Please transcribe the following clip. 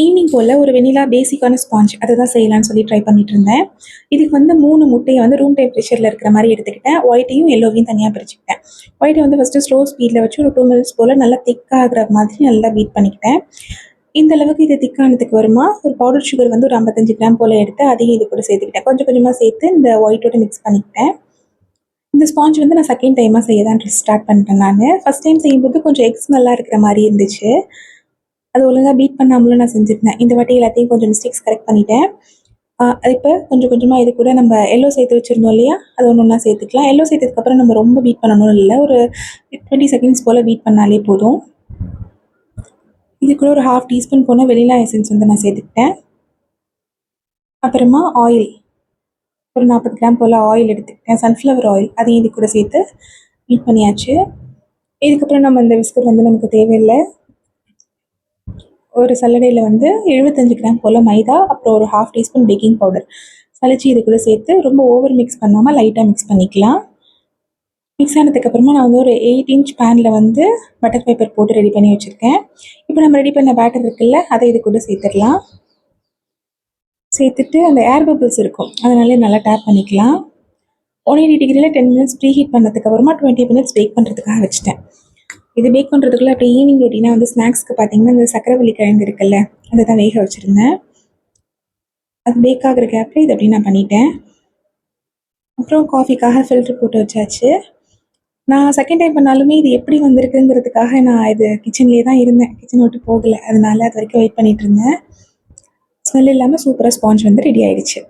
Evening போல் ஒரு வெண்ணிலா பேசிக்கான sponge அதை தான் செய்யலான்னு சொல்லி ட்ரை பண்ணிட்டு இருந்தேன். இதுக்கு வந்து 3 முட்டையை வந்து ரூம் டெம்பரேச்சரில் இருக்கிற மாதிரி எடுத்துக்கிட்டேன். ஒயிட்டையும் எல்லோவையும் தனியாக பிரிச்சுக்கிட்டேன். ஒயிட்டை வந்து ஃபஸ்ட்டு ஸ்லோ ஸ்பீடில் வச்சு ஒரு 2 மினிட்ஸ் போல் நல்லா திக்காகிற மாதிரி நல்லா பீட் பண்ணிக்கிட்டேன். இந்த அளவுக்கு இது திக்கானதுக்கு வருமா ஒரு பவுடர் சுகர் வந்து ஒரு 55 கிராம் போல் எடுத்து அதையும் இது கூட சேர்த்துக்கிட்டேன். கொஞ்சம் கொஞ்சமாக சேர்த்து இந்த ஒயிட்டோட மிக்ஸ் பண்ணிக்கிட்டேன். இந்த ஸ்பாஞ்ச் வந்து நான் செகண்ட் டைமாக செய்ய தான் ஸ்டார்ட் பண்ணிட்டேன். நான் ஃபஸ்ட் டைம் செய்யும்போது கொஞ்சம் எக்ஸ் நல்லா இருக்கிற மாதிரி இருந்துச்சு. அது ஒழுங்காக பீட் பண்ணாமலும் நான் செஞ்சுருந்தேன். இந்த வாட்டி எல்லாத்தையும் கொஞ்சம் மிஸ்டேக்ஸ் கரெக்ட் பண்ணிட்டேன். அது இப்போ கொஞ்சம் கொஞ்சமாக இது கூட நம்ம எல்லோ சேர்த்து வச்சுருந்தோம் இல்லையா, அது ஒன்று ஒன்றா சேர்த்துக்கலாம். எல்லோ சேர்த்ததுக்கப்புறம் நம்ம ரொம்ப பீட் பண்ணணும்னு இல்லை, ஒரு 20 செகண்ட்ஸ் போல் பீட் பண்ணாலே போதும். இது கூட ஒரு 1/2 டீஸ்பூன் போன வெனிலா எசன்ஸ் வந்து நான் சேர்த்துக்கிட்டேன். அப்புறமா ஆயில் ஒரு 40 கிராம் போல் ஆயில் எடுத்துக்கிட்டேன், சன்ஃப்ளவர் ஆயில். அதையும் இது கூட சேர்த்து பீட் பண்ணியாச்சு. இதுக்கப்புறம் நம்ம இந்த பிஸ்கட் வந்து நமக்கு தேவையில்லை. ஒரு சல்லடையில் வந்து 75 கிராம் போல் மைதா, அப்புறம் ஒரு 1/2 டீஸ்பூன் பேக்கிங் பவுடர் சளிச்சு இது கூட சேர்த்து ரொம்ப ஓவர் மிக்ஸ் பண்ணாமல் லைட்டாக மிக்ஸ் பண்ணிக்கலாம். மிக்ஸ் ஆனதுக்கப்புறமா நான் வந்து ஒரு 8 இன்ச் பேனில் வந்து பட்டர் பேப்பர் போட்டு ரெடி பண்ணி வச்சுருக்கேன். இப்போ நம்ம ரெடி பண்ண பேட்டர் இருக்குல்ல, அதை இது கூட சேர்த்துடலாம். சேர்த்துட்டு அந்த ஏர் பபிள்ஸ் இருக்கும், அதனால நல்லா டேப் பண்ணிக்கலாம். 180 டிகிரியில் 10 மினிட்ஸ் ப்ரீ ஹீட் பண்ணதுக்கப்புறமா 20 மினிட்ஸ் பேக் பண்ணுறதுக்காக வச்சுட்டேன். இது பேக் பண்ணுறதுக்குள்ள அப்படியே ஈவினிங் ரொட்டீனாக வந்து ஸ்நாக்ஸ்க்கு பார்த்தீங்கன்னா இந்த சக்கரவள்ளி கிழங்கு இருக்குல்ல, அதை தான் வேக வச்சுருந்தேன். அது பேக் ஆகிற கேப்பில் இது அப்படி நான் பண்ணிட்டேன். அப்புறம் காஃபிக்காக ஃபில்ட்ரு போட்டு வச்சாச்சு. நான் செகண்ட் டைம் பண்ணாலுமே இது எப்படி வந்திருக்குங்கிறதுக்காக நான் இது கிச்சன்லேயே தான் இருந்தேன், கிச்சன் விட்டு போகலை. அதனால அது வரைக்கும் வெயிட் பண்ணிகிட்டு இருந்தேன். ஸ்மெல் இல்லாமல் சூப்பராக ஸ்பாஞ்ச் வந்து ரெடி ஆயிடுச்சு.